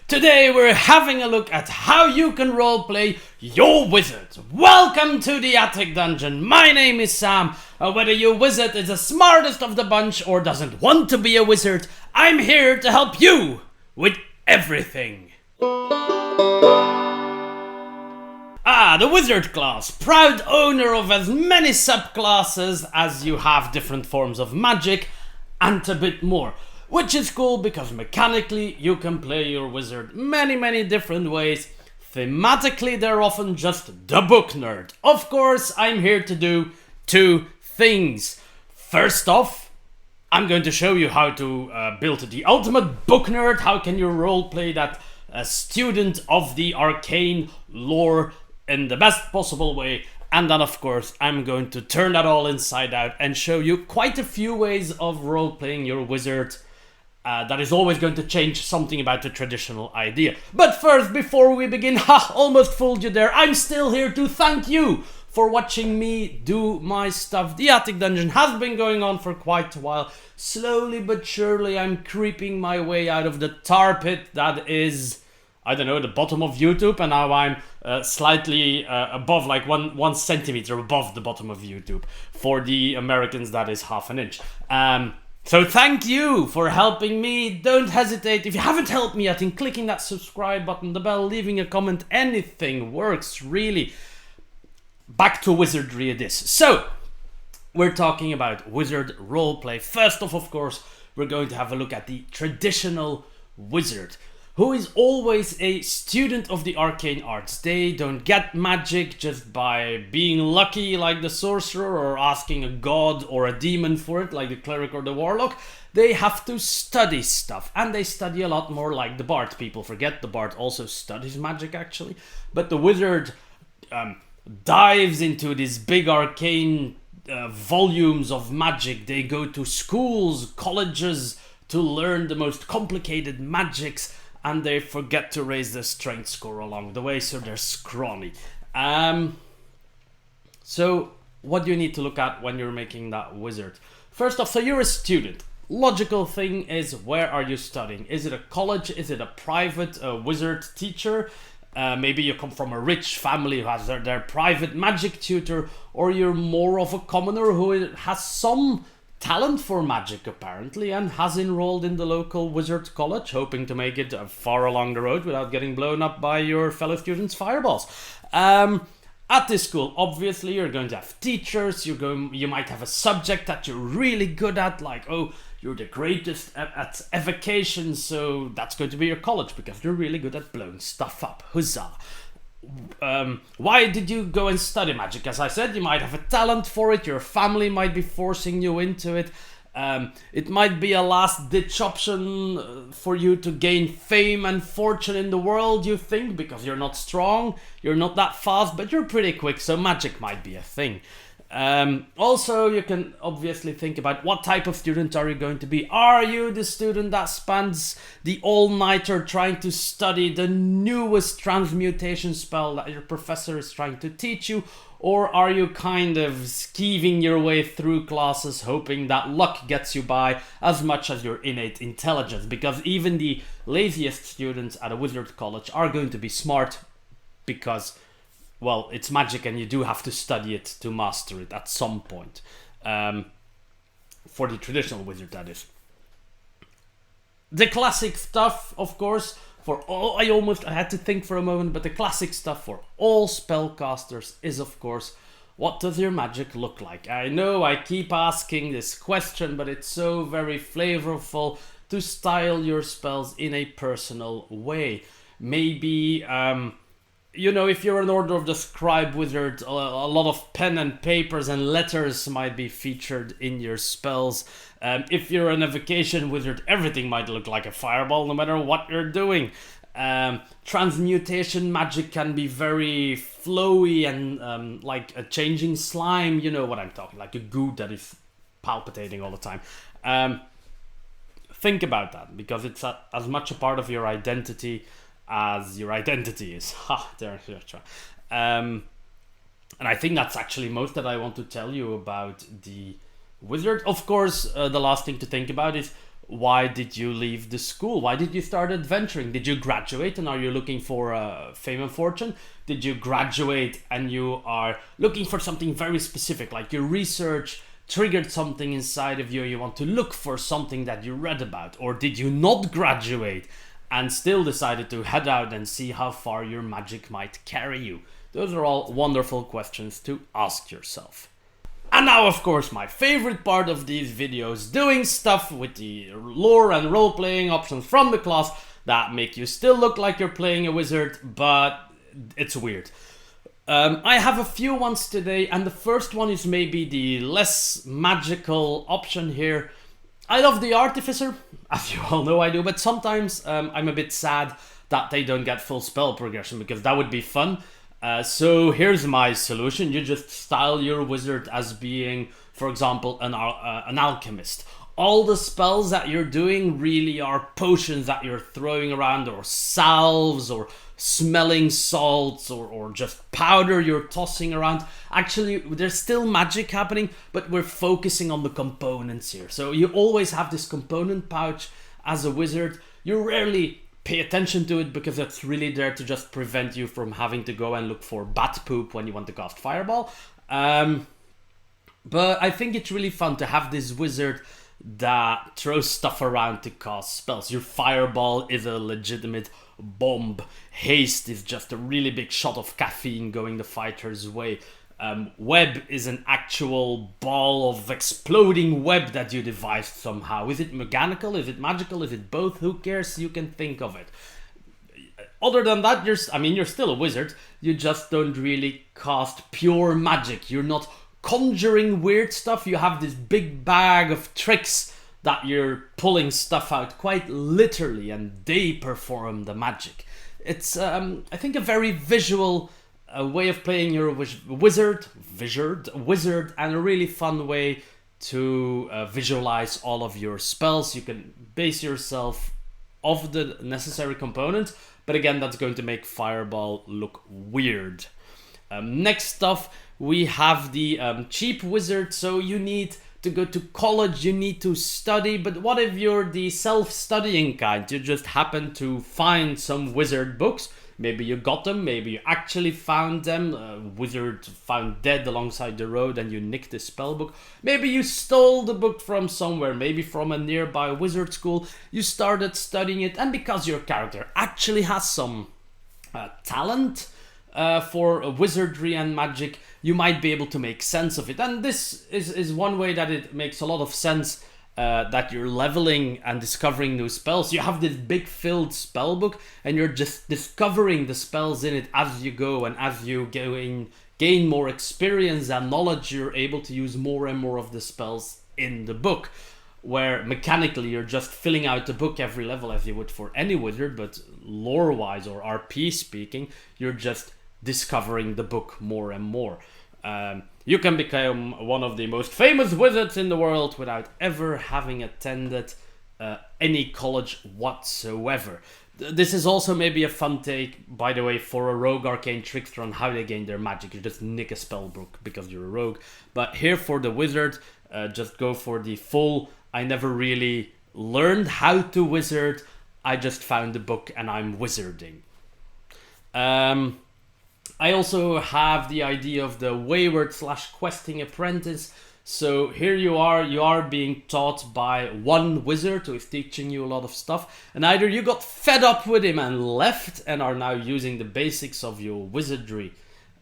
Today we're having a look at how you can roleplay your wizard. Welcome to the Attic Dungeon. My name is Sam. Whether your wizard is the smartest of the bunch or doesn't want to be a wizard, I'm here to help you with everything. The wizard class, proud owner of as many subclasses as you have different forms of magic and a bit more. Which is cool because mechanically you can play your wizard many different ways. Thematically they're often just the book nerd. Of course, I'm here to do two things. First off, I'm going to show you how to build the ultimate book nerd. How can you roleplay that student of the arcane lore in the best possible way. And then of course I'm going to turn that all inside out and show you quite a few ways of roleplaying your wizard that is always going to change something about the traditional idea. But first, before we begin, almost fooled you there, I'm still here to thank you for watching me do my stuff. The Attic Dungeon has been going on for quite a while. Slowly but surely I'm creeping my way out of the tar pit that is, I don't know, the bottom of YouTube, and now I'm slightly above, like one centimeter above the bottom of YouTube. For the Americans, that is half an inch. So thank you for helping me. Don't hesitate. If you haven't helped me yet, in clicking that subscribe button, the bell, leaving a comment, anything works, really. Back to wizardry it is. So, we're talking about wizard roleplay. First off, of course, we're going to have a look at the traditional wizard, who is always a student of the arcane arts. They don't get magic just by being lucky like the sorcerer or asking a god or a demon for it like the cleric or the warlock. They have to study stuff, and they study a lot more like the bard. People forget the bard also studies magic actually, but the wizard dives into these big arcane volumes of magic. They go to schools, colleges to learn the most complicated magics, and they forget to raise their strength score along the way, so they're scrawny. So what do you need to look at when you're making that wizard? First off, so you're a student. Logical thing is, where are you studying? Is it a college? Is it a private wizard teacher? Maybe you come from a rich family who has their private magic tutor, or you're more of a commoner who has some talent for magic apparently and has enrolled in the local wizard college, hoping to make it far along the road without getting blown up by your fellow students' fireballs. At this school, obviously, you're going to have teachers. You might have a subject that you're really good at, like, oh, you're the greatest at evocation, so that's going to be your college because you're really good at blowing stuff up. Huzzah! Why did you go and study magic? As I said, you might have a talent for it, your family might be forcing you into it, it might be a last-ditch option for you to gain fame and fortune in the world, you think, because you're not strong, you're not that fast, but you're pretty quick, so magic might be a thing. Also, you can obviously think about what type of student are you going to be. Are you the student that spends the all-nighter trying to study the newest transmutation spell that your professor is trying to teach you? Or are you kind of skeeving your way through classes hoping that luck gets you by as much as your innate intelligence? Because even the laziest students at a wizard college are going to be smart because, well, it's magic and you do have to study it to master it at some point. For the traditional wizard, that is. The classic stuff, of course, for all, I had to think for a moment, but the classic stuff for all spellcasters is, of course, what does your magic look like? I know I keep asking this question, but it's so very flavorful to style your spells in a personal way. Maybe, you know, if you're an Order of the Scribe wizard, a lot of pen and papers and letters might be featured in your spells. If you're an evocation wizard, everything might look like a fireball no matter what you're doing. Transmutation magic can be very flowy and like a changing slime, you know what I'm talking, like a goo that is palpitating all the time. Think about that, because it's as much a part of your identity as your identity is. And I think that's actually most that I want to tell you about the wizard. Of course, the last thing to think about is Why did you leave the school? Why did you start adventuring? Did you graduate and are you looking for fame and fortune? Did you graduate and you are looking for something very specific, like your research triggered something inside of you, you want to look for something that you read about? Or did you not graduate and still decided to head out and see how far your magic might carry you? Those are all wonderful questions to ask yourself. And now, of course, my favorite part of these videos, doing stuff with the lore and role-playing options from the class that make you still look like you're playing a wizard, but it's weird. I have a few ones today, and the first one is maybe the less magical option here. I love the Artificer, as you all know I do, but sometimes I'm a bit sad that they don't get full spell progression, because that would be fun. So here's my solution. You just style your wizard as being, for example, an alchemist. All the spells that you're doing really are potions that you're throwing around, or salves, or smelling salts, or just powder you're tossing around. Actually, there's still magic happening, but we're focusing on the components here. So you always have this component pouch as a wizard. You rarely pay attention to it because it's really there to just prevent you from having to go and look for bat poop when you want to cast Fireball. But I think it's really fun to have this wizard that throws stuff around to cast spells. Your Fireball is a legitimate bomb. Haste is just a really big shot of caffeine going the fighter's way. Web is an actual ball of exploding web that you devised somehow. Is it mechanical? Is it magical? Is it both? Who cares? You can think of it. Other than that, you're still a wizard. You just don't really cast pure magic. You're not conjuring weird stuff. You have this big bag of tricks that you're pulling stuff out quite literally, and they perform the magic. It's, I think, a very visual way of playing your wizard, and a really fun way to visualize all of your spells. You can base yourself off the necessary components, but again, that's going to make Fireball look weird. Next up, we have the cheap wizard. So you need to go to college, you need to study, but what if you're the self-studying kind? You just happen to find some wizard books. Maybe you got them, maybe you actually found them. A wizard found dead alongside the road and you nicked the spell book. Maybe you stole the book from somewhere, maybe from a nearby wizard school. You started studying it, and because your character actually has some talent for wizardry and magic, you might be able to make sense of it. And this is one way that it makes a lot of sense. That you're leveling and discovering new spells. You have this big filled spell book and you're just discovering the spells in it as you go, and as you gain more experience and knowledge, you're able to use more and more of the spells in the book, where mechanically you're just filling out the book every level as you would for any wizard, but lore wise or RP speaking, you're just discovering the book more and more. You can become one of the most famous wizards in the world without ever having attended any college whatsoever. This is also maybe a fun take, by the way, for a rogue arcane trickster on how they gain their magic. You just nick a spell book because you're a rogue. But here for the wizard, just go for the full, I never really learned how to wizard, I just found the book and I'm wizarding. I also have the idea of the wayward / questing apprentice. So here you are being taught by one wizard who is teaching you a lot of stuff, and either you got fed up with him and left and are now using the basics of your wizardry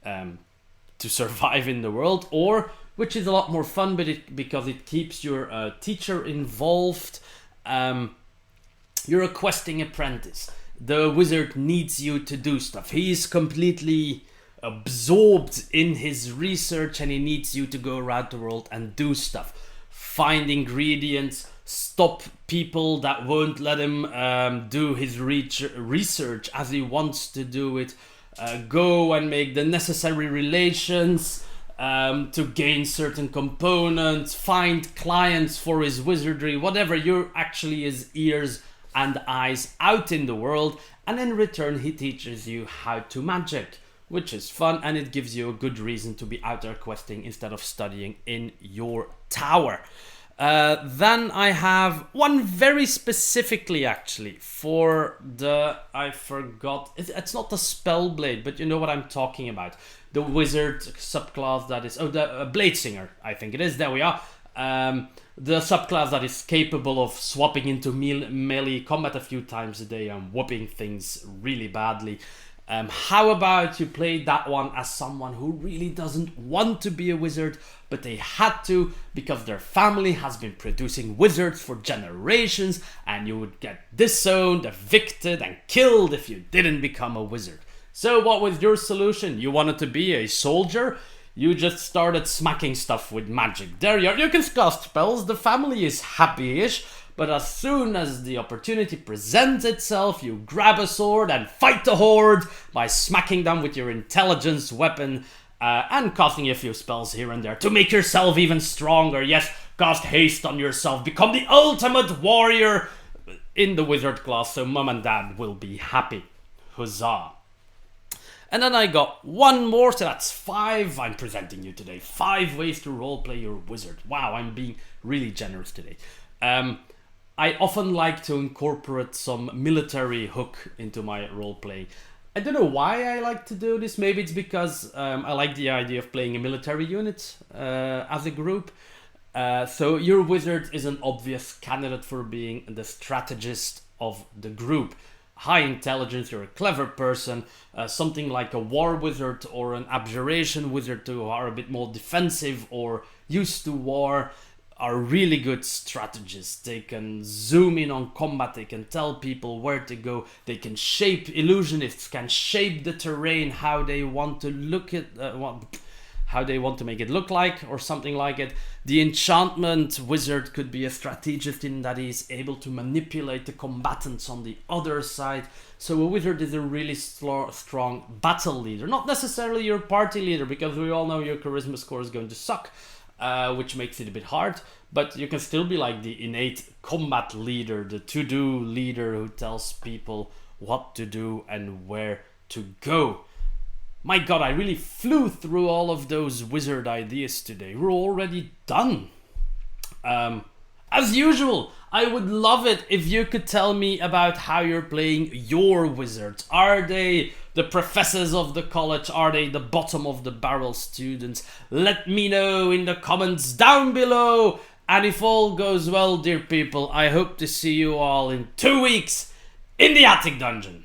to survive in the world, or, which is a lot more fun because it keeps your teacher involved, you're a questing apprentice. The wizard needs you to do stuff. He's completely absorbed in his research and he needs you to go around the world and do stuff. Find ingredients, stop people that won't let him do his research as he wants to do it, go and make the necessary relations to gain certain components, find clients for his wizardry, whatever. You're actually his ears and eyes out in the world, and in return he teaches you how to magic, which is fun, and it gives you a good reason to be out there questing instead of studying in your tower. Then I have one very specifically, actually, for the, I forgot, it's not the Spellblade, but you know what I'm talking about. The wizard subclass that is, the Blade Singer, I think it is, there we are. The subclass that is capable of swapping into melee combat a few times a day and whooping things really badly. How about you play that one as someone who really doesn't want to be a wizard, but they had to because their family has been producing wizards for generations, and you would get disowned, evicted, and killed if you didn't become a wizard. So what was your solution? You wanted to be a soldier? You just started smacking stuff with magic. There you are. You can cast spells. The family is happy-ish. But as soon as the opportunity presents itself, you grab a sword and fight the horde by smacking them with your intelligence weapon and casting a few spells here and there to make yourself even stronger. Yes, cast haste on yourself. Become the ultimate warrior in the wizard class so mom and dad will be happy. Huzzah. And then I got one more, so that's 5 I'm presenting you today. 5 ways to roleplay your wizard. Wow, I'm being really generous today. I often like to incorporate some military hook into my roleplay. I don't know why I like to do this. Maybe it's because I like the idea of playing a military unit as a group. So your wizard is an obvious candidate for being the strategist of the group. High intelligence, you're a clever person, something like a war wizard or an abjuration wizard who are a bit more defensive or used to war, are really good strategists. They can zoom in on combat, they can tell people where to go, they can shape, illusionists can shape the terrain how they want to look at, how they want to make it look like, or something like it. The enchantment wizard could be a strategist in that he's able to manipulate the combatants on the other side. So a wizard is a really strong battle leader, not necessarily your party leader, because we all know your charisma score is going to suck. Which makes it a bit hard, but you can still be like the innate combat leader, the to-do leader who tells people what to do and where to go. My god, I really flew through all of those wizard ideas today. We're already done. As usual, I would love it if you could tell me about how you're playing your wizards. Are they the professors of the college? Are they the bottom of the barrel students? Let me know in the comments down below. And if all goes well, dear people, I hope to see you all in 2 weeks in the attic dungeon.